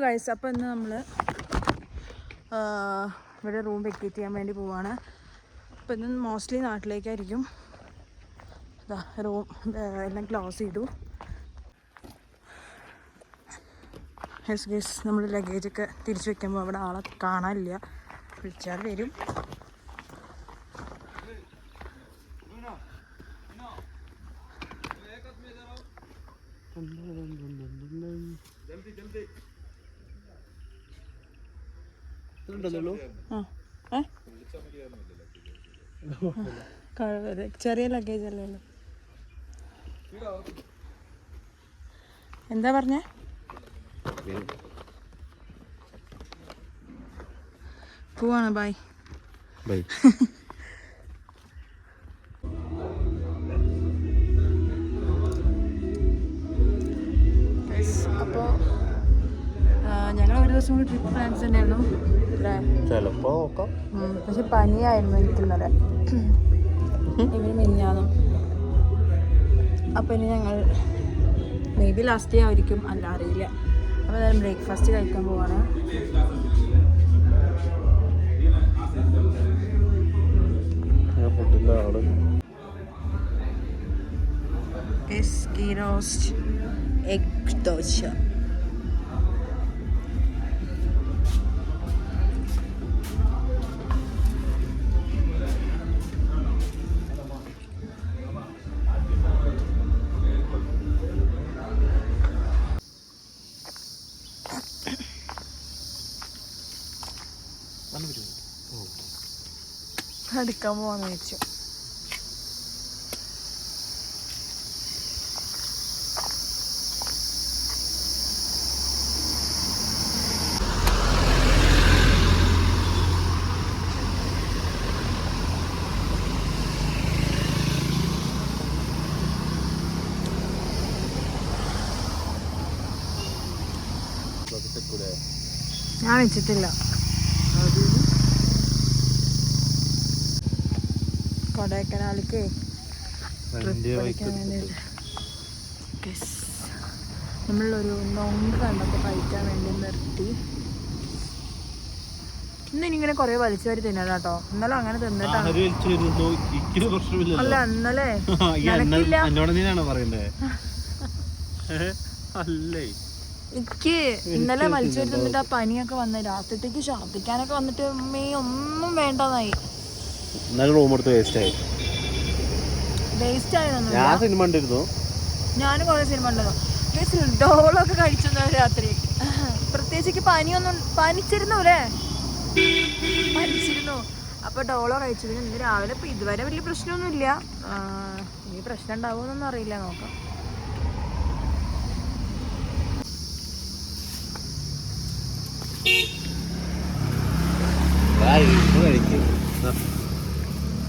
Guys, അപ്പോൾ ഇന്ന് നമ്മൾ ഇവിടെ റൂം വെക്കേറ്റ് ചെയ്യാൻ വേണ്ടി പോവാണ്. അപ്പോൾ ഇന്ന് മോസ്റ്റ്ലി നാട്ടിലേക്കായിരിക്കും. റൂം എല്ലാം ക്ലോസ് ചെയ്തു. ഗൈസ്, നമ്മൾ ലഗേജൊക്കെ തിരിച്ചു വെക്കുമ്പോൾ അവിടെ ആളെ കാണാനില്ല. വിളിച്ചാൽ വരും. ചെറിയ ലഗേജ് അല്ലല്ലോ. എന്താ പറഞ്ഞേ? പോവാണ്. Bye bye. അപ്പോൾ ഞങ്ങൾ ഒരു ദിവസം കൂടി ട്രിപ്പ് പ്ലാൻസ് തന്നെയായിരുന്നു അല്ലേ? ചിലപ്പോൾ നോക്കാം. പക്ഷെ പനിയായിരുന്നു എനിക്ക് ഇന്നലെ, ഇവര് മിനിഞ്ഞാന്നും. അപ്പോൾ ഇനി ഞങ്ങൾ മേ ബി ലാസ്റ്റ് ഡേ ആയിരിക്കും, അല്ല അറിയില്ല. അപ്പോൾ എന്തായാലും ബ്രേക്ക്ഫാസ്റ്റ് കഴിക്കാൻ പോവാണ്. Ghee roast, egg dosa. എടുക്കാൻ പോവാന്ന് വെച്ചു. ഞാൻ വെച്ചിട്ടില്ല. കൊടൈക്കനാലിക്ക് നമ്മളൊരു നോമ്പ് കണ്ടപ്പോൾ കഴിക്കാൻ വേണ്ടി നിർത്തി. ഇന്ന് എനിക്കിങ്ങനെ കുറെ വലിച്ചു വാരി തിന്നാണ് കേട്ടോ. ഇന്നലെ അങ്ങനെ തിന്നിട്ടാണ്. അല്ല ഇന്നലെ എനിക്ക് ഇന്നലെ വലിച്ചു വാരി തിന്നിട്ട് ആ പനിയൊക്കെ വന്ന രാത്രിത്തേക്ക് ഛർദിക്കാനൊക്കെ വന്നിട്ട് ഒന്നും വേണ്ടതായി. ഞാനും കുറെ സിനിമ ഉണ്ടായിരുന്നു. ഡോളൊക്കെ കഴിച്ചു രാത്രി. പ്രത്യേകിച്ച് പനിച്ചിരുന്നു. അപ്പൊ ഡോളോ കഴിച്ചു. പിന്നെ ഇന്ന് രാവിലെ ഇപ്പൊ ഇതുവരെ വലിയ പ്രശ്നമൊന്നുമില്ല. ഇനി പ്രശ്നം ഉണ്ടാവുമെന്നൊന്നും അറിയില്ല, നോക്കാം.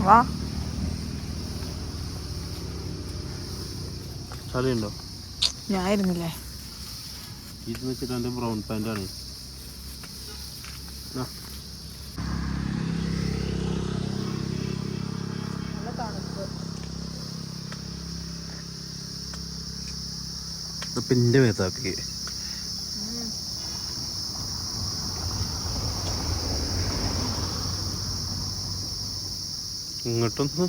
വാ. ചളിയുണ്ടോ? ഞായിരുന്നില്ലേ. ഇത് വെച്ചിട്ട് എന്റെ ബ്രൗൺ പാന്റ് ആണ്. പിന്നെ മേത്താക്കി ഇങ്ങോട്ടൊന്ന്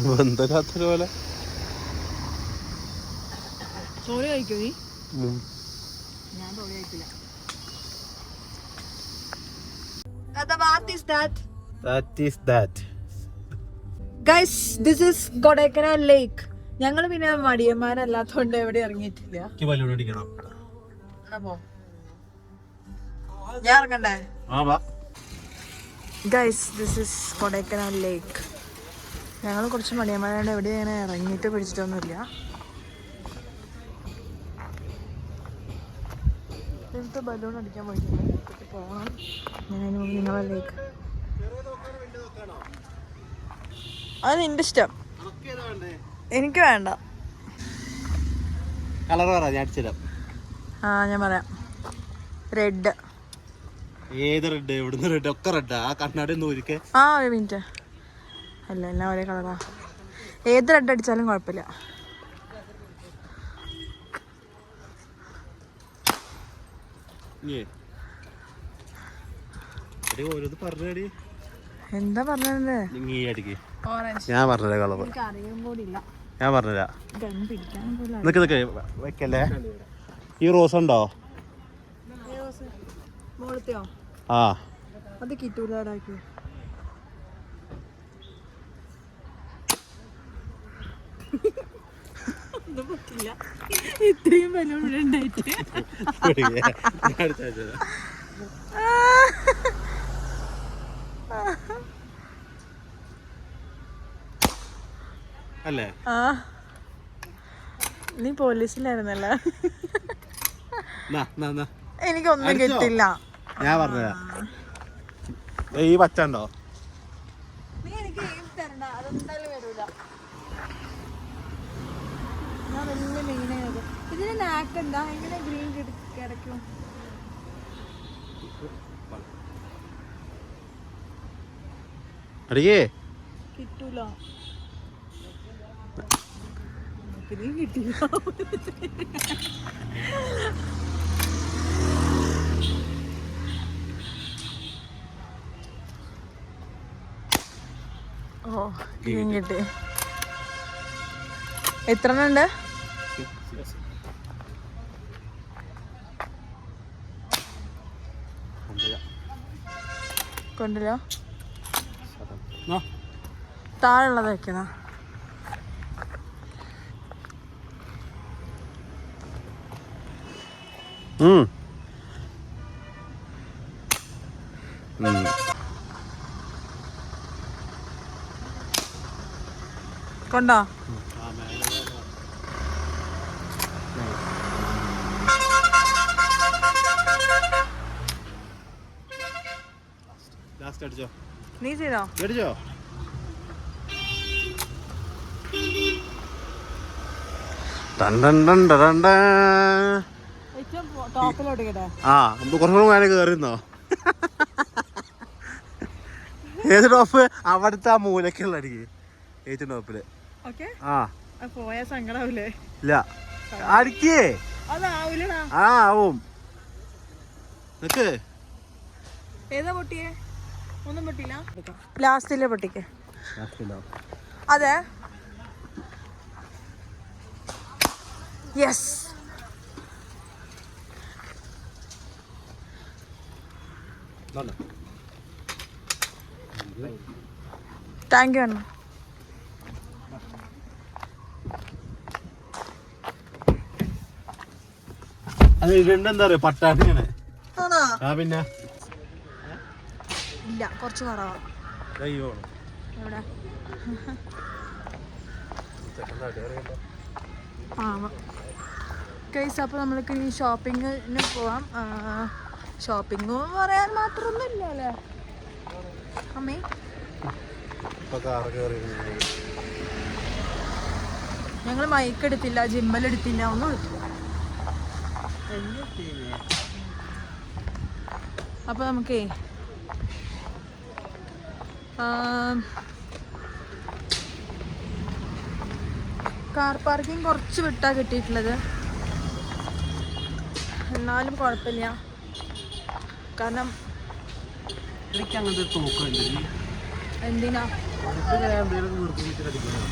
ബന്ധമില്ലാത്തൊരു പോലെ. തോണി കഴിക്കോ നീ? ഞാൻ തോണി കഴിക്കില്ല. Guys, this is Kodaikanal Lake. ഞങ്ങൾ പിന്നെ മടിയന്മാരല്ലാത്തോണ്ട് എവിടെ ഇറങ്ങിയിട്ടില്ല. ഞാൻ ഇറങ്ങണ്ടേ? Guys, this is Kodaikanal Lake. ഞങ്ങൾ കുറച്ച് മടിയന്മാരാണ്ട് എവിടെ ഇങ്ങനെ ഇറങ്ങിയിട്ട് പിടിച്ചിട്ടൊന്നുമില്ല. എനിക്ക് ബലൂൺ അടിക്കാൻ പോയിട്ടുണ്ട്. പോകണം. ഞാൻ നിങ്ങളെ ലേക്ക്. അത് നിന്റെ ഇഷ്ടം. എനിക്ക് വേണ്ട. ഞാൻ പറയാം. റെഡ്. ഏത് റെഡ്? എവിടുന്ന് റെഡ്? ഒക്കെ റെഡാ. ആ കണ്ണാടി ഒരു മിനിറ്റ്. അല്ല, എല്ലാം ഒരേ കളറാ. ഏത് റെഡ് അടിച്ചാലും കുഴപ്പമില്ല. എന്താ പറഞ്ഞത്? ഞാൻ പറഞ്ഞ കളർ ഞാൻ പറഞ്ഞ വെക്കല്ലേ. ഈ റോസ് ഉണ്ടോ? ആ അത് കിട്ടൂലാടാക്കി. ഇത്രയും ബലൂണ്ടായിട്ട് അല്ലേ? നീ പോലീസിലായിരുന്നല്ലോ. എനിക്കൊന്നും കിട്ടില്ല. ഞാൻ പറഞ്ഞ ഈ പച്ച ഉണ്ടോ? നീ എനിക്ക് തരണ്ട, അതെന്തായാലും വരൂല. ഞാൻ വലിയ മെയിനായത് ഇതിന് നാക്കുണ്ടാ? എങ്ങനെ ഗ്രീൻ കിടക്കും? അടിയേ കിട്ടൂല. കിട്ടില്ല. ഓ ഗ്രീൻ കിട്ടി. എത്ര ഉണ്ട്? കൊണ്ടില്ല. താഴെയുള്ളത് വെക്കണ. കൊണ്ടോ? നീ ചെയ്തോ? കുറച്ചുകൂടെ മേലെ കേറിന്നോ? ഏത് ടോപ്പ്? അവിടുത്തെ ആ മൂലക്കുള്ള അടിക്ക് ഏറ്റവും ടോപ്പില്. പോയ സങ്കടാവൂലേ? ഇല്ല അടിക്കേ. ആവും. നിക്ക്. ഏതാ പൊട്ടിയേ? ഒന്നും പൊട്ടിയില്ല. ലാസ്റ്റിലെ പൊട്ടിക്ക്. അതെ. യെസ്. താങ്ക് യു അണ്ണ. അത് ഇതെന്താ പറയാ, പട്ടാണിയാണ്. പിന്നെ ഇല്ല, കുറച്ച് കുറവാ. എവിടെ? ഗൈസ്, അപ്പോൾ നമ്മൾക്ക് ഇനി ഷോപ്പിങ്ങിന് പോവാം. ഷോപ്പിംഗ് പറയാൻ മാത്രമൊന്നും ഇല്ല അല്ലേ അമ്മേ? ഞങ്ങൾ മൈക്ക് എടുത്തില്ല, ജിമ്മൽ എടുത്തില്ല, ഒന്നും എടുത്തില്ല. അപ്പോൾ നമുക്കേ കാർ പാർക്കിംഗ് കുറച്ച് വിട്ടാ കിട്ടിയിട്ടുള്ളത്. എന്നാലും കുഴപ്പമില്ല, കാരണം എന്തിനാ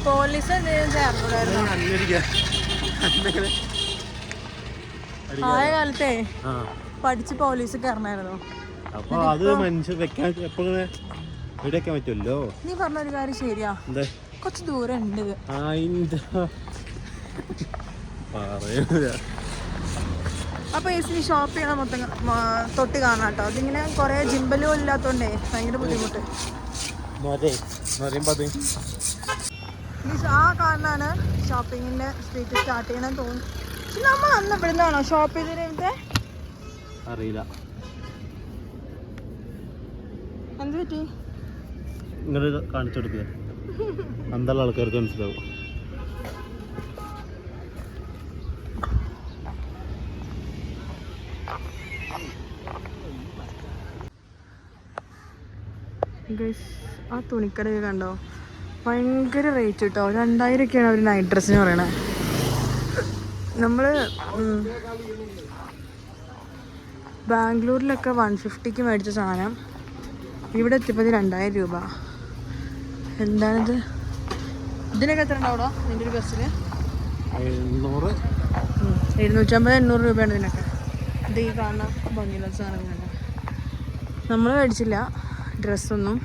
പോലീസ് എന്തെങ്കിലും ചേർന്നതായിരുന്നു ആയ കാലത്തെ പഠിച്ച് പോലീസ് കയറണായിരുന്നു. നീ പറഞ്ഞൊരു കാര്യം ശരിയാ, കുറച്ച് ദൂരം ഉണ്ട്. അപ്പൊ ഈ ഷോപ്പ് ചെയ്യണം മൊത്തം തൊട്ട് കാണാം കേട്ടോ. അതിങ്ങനെ കൊറേ ജിമ്പലും ഇല്ലാത്തോണ്ടേ ഭയങ്കര ബുദ്ധിമുട്ട്. ആ കാണാനാണ് ഷോപ്പിങ്ങിന്റെ സ്ട്രീറ്റ് സ്റ്റാർട്ട് ചെയ്യണമെന്ന് തോന്നുന്നു. പക്ഷെ നമ്മൾ അന്ന് ഇവിടുന്നാണോ ഷോപ്പ് ചെയ്തിരുന്നത്? അറിയില്ല. എന്ത് പറ്റി? ഇങ്ങനെ കാണിച്ചു കൊടുക്കുക, അന്നുള്ള ആൾക്കാർക്ക് മനസ്സിലാവും. ആ തുണിക്കടയൊക്കെ കണ്ടോ? ഭയങ്കര റേറ്റ് കിട്ടോ. 2000 ഒരു നൈറ്റ് ഡ്രസ്സിന് പറയണേ. നമ്മൾ ബാംഗ്ലൂരിലൊക്കെ 150ക്ക് മേടിച്ച സാധനം ഇവിടെ എത്തിയപ്പോൾ 2000 രൂപ. എന്താണിത്? ഇതിനൊക്കെ എത്ര ഉണ്ടാവും നിൻ്റെ ഒരു ബസ്സിൽ? 250-800 രൂപയാണ് ഇതിനൊക്കെ. ഇത് ഈ കാണുന്ന ഭംഗിയുള്ള സാധനങ്ങളുണ്ട്. നമ്മൾ മേടിച്ചില്ല ഡ്രസ്സൊന്നും.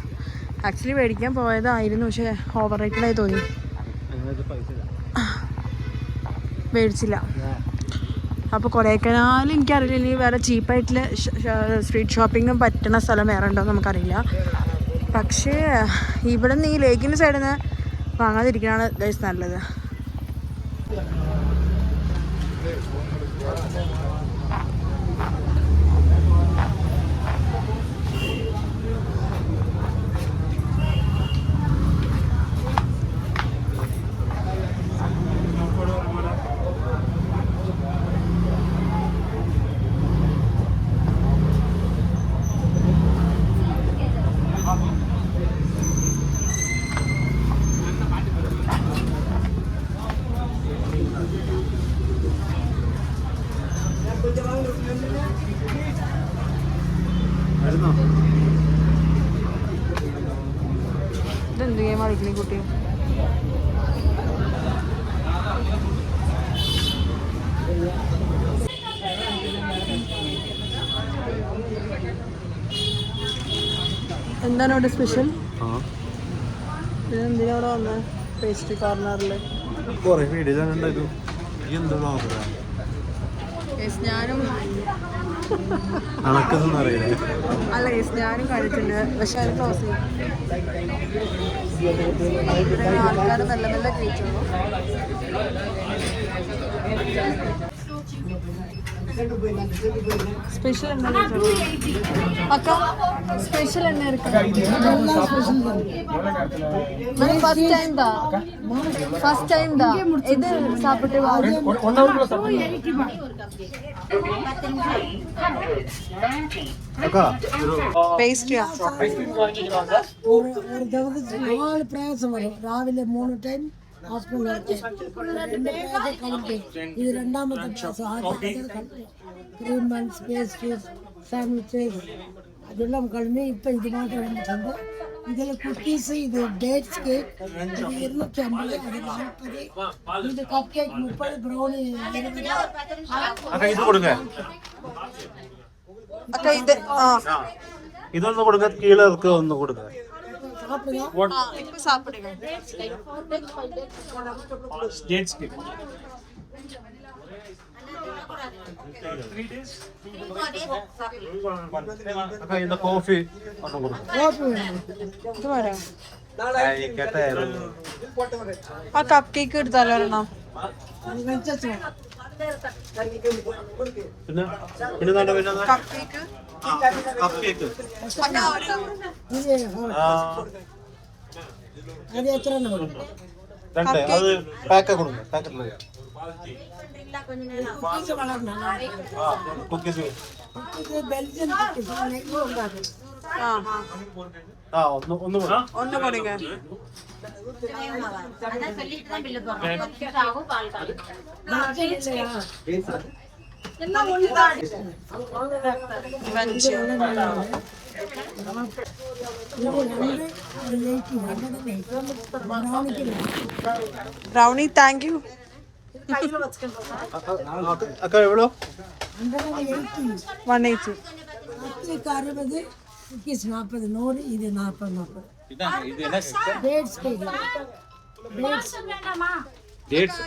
ആക്ച്വലി മേടിക്കാൻ പോയതായിരുന്നു, പക്ഷേ ഓവർ റേറ്റഡായി തോന്നി, മേടിച്ചില്ല. അപ്പോൾ കൊടൈക്കനാൽ എനിക്കറിയില്ല ഇനി വേറെ ചീപ്പായിട്ടുള്ള സ്ട്രീറ്റ് ഷോപ്പിങ്ങും പറ്റുന്ന സ്ഥലം വേറെ ഉണ്ടോ എന്ന് നമുക്കറിയില്ല. പക്ഷേ ഇവിടെ നിന്ന് ഈ ലേക്കിൻ്റെ സൈഡിൽ നിന്ന് വാങ്ങാതിരിക്കണതാണ് ഗൈസ് നല്ലത്. ഇതെന്ത് ഗെയിം കളിക്കണേ കുട്ടി? എന്താണ് അവിടെ സ്പെഷ്യൽ? ഇതെന്തിനാ അവിടെ വന്നത്? പേസ്ട്രി കോർണറിൽ ഞാനും അല്ല ഞാനും കഴിച്ചിട്ടുണ്ട്, പക്ഷെ അത് ക്ലോസ് ചെയ്യും. ആൾക്കാർ നല്ല നല്ല കഴിച്ചോളൂ. സ്പെഷ്യൽ എണ്ണ അക്ക, സ്പെഷ്യൽ എണ്ണ ഫസ്റ്റ് ടൈം ദാ ഇത് சாப்பிட்டு പേസ്ട്രിയാ. ഒരു ദിവസത്തിൽ 4 പ്രാവശ്യം വരും. രാവിലെ 3 ടൈം ഹോസ്പിറ്റലിൽ ഇത് രണ്ടാമത്തെ ക്രീം ബൺസ്, പേസ്ട്രീസ്, സാൻഡ്വിച്ചസ് അതെല്ലാം കഴിഞ്ഞ് ഇപ്പം ഇത് മാത്രം വന്നിട്ടുണ്ട്. ഇതിൽ കുക്കീസ്, ഇത് ഡേറ്റ്സ് കേക്ക് 250, അത് 40, ഇത് കപ്പ് കേക്ക് 30, ബ്രൗണി 20. ഇതൊന്ന് കൊടുക്ക, കീഴർക്ക് ഒന്ന് കൊടുക്ക. കോഫി ആ കപ്പ് കേക്ക് എടുത്താലോ ഒരെണ്ണം? അത് എത്ര ബെൽജിയൻ ഒന്ന് കൊടുക്ക. Brownie thank you. അക്ക എവ്വളോ? 180. കുക്കീസ് 40, 100, ഇത് 40. ഡേറ്റ്സ് കേക്ക്, ഡേറ്റ്സ്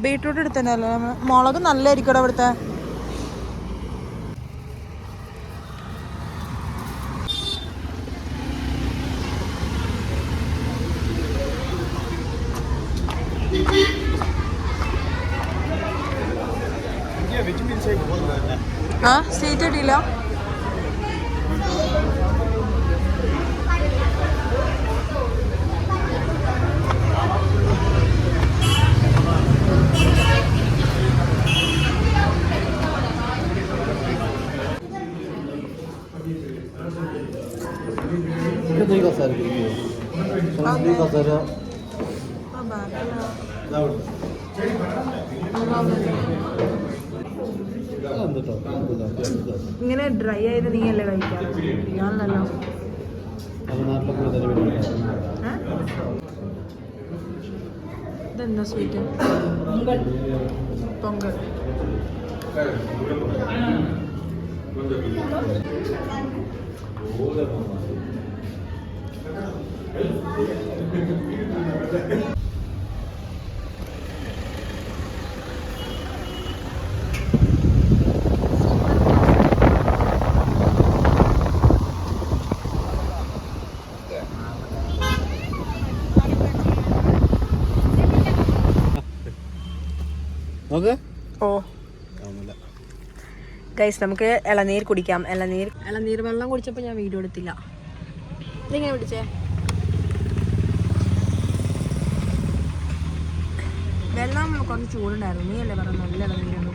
ബീട്രൂട്ട് എടുത്തല്ലോ. മുളക് നല്ലതായിരിക്കും ഇവിടുത്തെ. ആ സീറ്റ് കിട്ടിയില്ല. കസേര ഇങ്ങനെ ഡ്രൈ ആയത് നീ അല്ലേ കഴിക്കാറ്? ഞാനല്ലോ. ഇതെന്താ സ്വീറ്റ്? പൊങ്കൽ. ഓ ഗൈസ്, നമുക്ക് ഇളനീർ കുടിക്കാം. ഇളനീർ വെള്ളം കുടിച്ചപ്പോൾ ഞാൻ വീഡിയോ എടുത്തില്ല. ഇതിങ്ങനെ പിടിച്ചേ. വെള്ളം കുറച്ച് ചൂടുണ്ടായിരുന്നു. നീ അല്ലേ പറഞ്ഞു നല്ല ഇളനീരാണ്.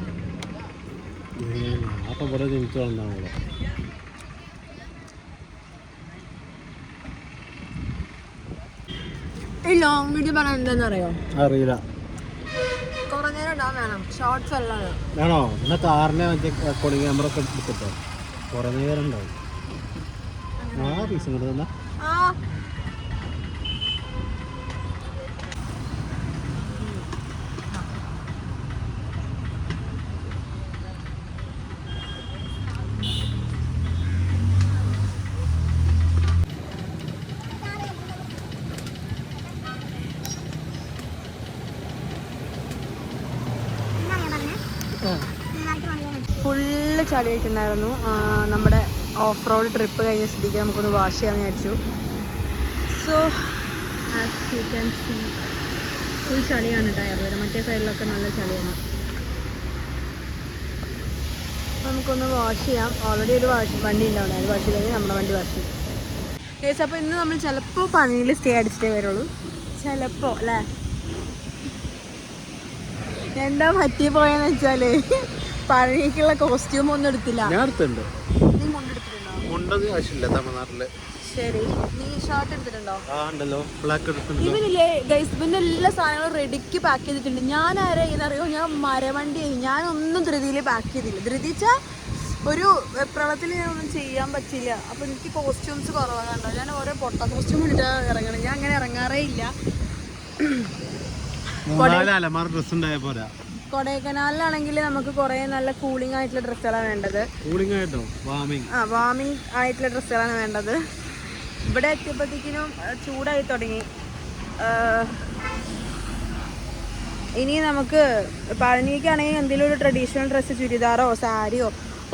ഈ ലോങ് വീഡിയോ പറയാൻ എന്താണെന്ന് അറിയോ? അറിയില്ല. കുറേ നേരം ഉണ്ടാവും വേണം. ഷോർട്ട്സ് അല്ലാതെ വേണോ? എന്നാ കാറിനെ മറ്റേ കൊളി ക്യാമറ ഒക്കെ എടുത്തിട്ടോ. കുറേ നേരം ഉണ്ടാവും. ആ പീസ് ഇങ്ങോട്ട് തന്നെ. ഫുള്ള് ചളിയായിട്ടുണ്ടായിരുന്നു. നമ്മുടെ ഓഫ് റോഡ് ട്രിപ്പ് കഴിഞ്ഞ സ്ഥിതിക്ക് നമുക്കൊന്ന് വാഷ് ചെയ്യാമെന്ന് വിചാരിച്ചു. So as you can see full ചളിയാണ് ടയറിൽ. മറ്റേ സൈഡിലൊക്കെ നല്ല ചളിയാണ്. അപ്പോൾ നമുക്കൊന്ന് വാഷ് ചെയ്യാം. ഓൾറെഡി ഒരു വണ്ടി ഉണ്ടാവും. അത് വാഷ് ചെയ്തെങ്കിൽ നമ്മുടെ വണ്ടി വാഷ് ചെയ്യും. കേസ് അപ്പോൾ ഇന്ന് നമ്മൾ ചിലപ്പോൾ പണിയിൽ സ്റ്റേ അടിച്ചിട്ടേ വരുള്ളൂ. ചിലപ്പോൾ അല്ലേ? എന്താ പറ്റി പോയെന്ന് വെച്ചാൽ പഴനിക്കുള്ള കോസ്റ്റ്യൂം ഒന്നും എടുത്തില്ല. ഞാൻ എടുത്തിട്ടുണ്ട്. നീ കൊണ്ടെടുത്തിട്ടുണ്ടോ? കൊണ്ടത് ആവശ്യമില്ല തമിഴ്നാട്ടില്. ശരി, നീ ഷർട്ട് എടുത്തിട്ടുണ്ടോ? ഉണ്ടല്ലോ, ബ്ലാക്ക് എടുത്തിട്ടുണ്ട്. ഇവനില്ലേ ഗൈസ്, ഇവന്റെ എല്ലാ സാധനങ്ങളും റെഡിക്ക് പാക്ക് ചെയ്തിട്ടുണ്ട്. ഞാൻ ആരാ എന്നറിയോ? ഞാൻ മരവണ്ടി. ഞാനൊന്നും ധൃതിയിൽ പാക്ക് ചെയ്തില്ല. ധൃതിച്ച ഒരു വെപ്രളത്തിൽ ഞാനൊന്നും ചെയ്യാൻ പറ്റില്ല. അപ്പോൾ എനിക്ക് കോസ്റ്റ്യൂംസ് കുറവാണ്. കണ്ടോ, ഞാൻ ഓരോ പൊട്ട കോസ്റ്റ്യൂം ഇട്ടിട്ടാണ് ഇറങ്ങണം. ഞാൻ അങ്ങനെ ഇറങ്ങാറേ ഇല്ല. കൊടൈക്കനാലിലാണെങ്കിൽ നമുക്ക് കുറേ നല്ല കൂളിംഗ് ആയിട്ടുള്ള ഡ്രസ്സുകളാണ് വേണ്ടത്. വാമിംഗ് ആയിട്ടുള്ള ഡ്രസ്സുകളാണ് വേണ്ടത്. ഇവിടെ എത്തിയപ്പോഴത്തേക്കിനും ചൂടായി തുടങ്ങി. ഇനി നമുക്ക് പഴനിക്കാണെങ്കിൽ എന്തെങ്കിലും ഒരു ട്രഡീഷണൽ ഡ്രസ്സ്, ചുരിദാറോ സാരിയോ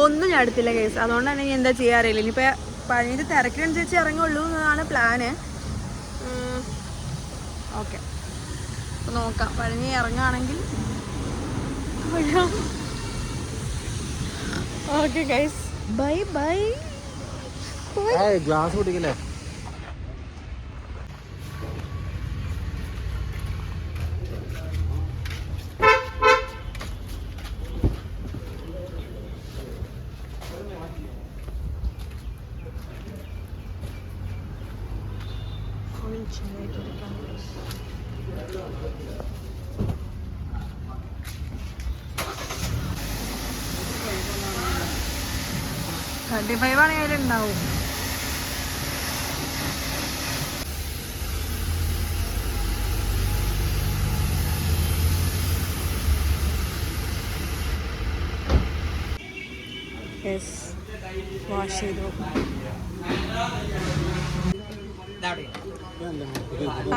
ഒന്നും ഞാൻ എടുത്തില്ല കേസ്. അതുകൊണ്ട് തന്നെ ഞാൻ എന്താ ചെയ്യാറില്ല. ഇനിയിപ്പോൾ പഴനിയുടെ തിരക്കിനനുസരിച്ച് ഇറങ്ങുള്ളൂ എന്നതാണ് പ്ലാന്. ഓക്കെ, അപ്പോൾ നോക്കാം. പഴനി ഇറങ്ങുകയാണെങ്കിൽ okay guys, bye bye. Glass കുടിക്കല്ലേ? $35 ആണെങ്കിലും ഉണ്ടാവും. വാഷ് ചെയ്തു.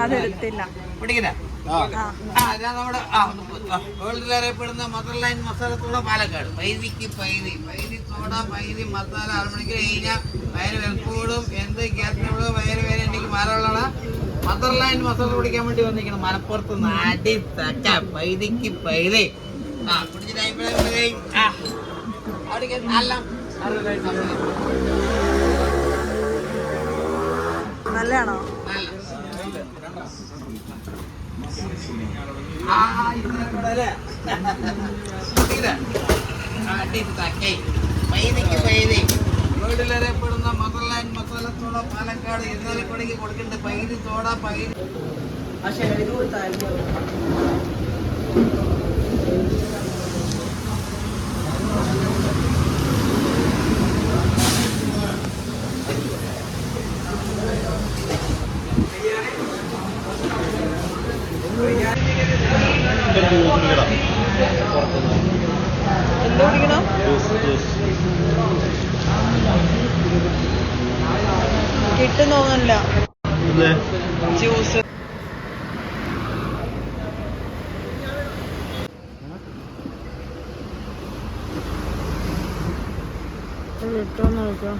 അതെടുത്തില്ല. നമ്മുടെ വേൾഡിൽ അറിയപ്പെടുന്ന മദർലൈൻ മസാലത്തോടെ പാലക്കാട്. പൈതിക്ക് പൈതി സോഡ, പൈതി മസാല 6 മണിക്ക് കഴിഞ്ഞാൽ വയറ് വെൽക്കൂടും. എന്ത് ഗ്യാസിനോട് വയറ് വേറെ എനിക്ക് മാറുള്ളതാണ്. മദർലൈൻ മസാല കുടിക്കാൻ വേണ്ടി വന്നിരിക്കണം മലപ്പുറത്ത് നിന്ന്. അടി തക്ക പൈതിക്ക് പൈതി. നല്ലതാണോ? വേൾഡിൽ അറിയപ്പെടുന്ന മദർലാൻഡ് മസാലത്തോട പാലക്കാട് ഇരുന്നാലിപ്പടിക്ക് കൊടുക്കേണ്ട പൈരി തോട പൈരി എന്ത് കുടിക്കണം? കിട്ടും തോന്നില്ല ജ്യൂസ്. കിട്ടുമെന്ന് നോക്കാം.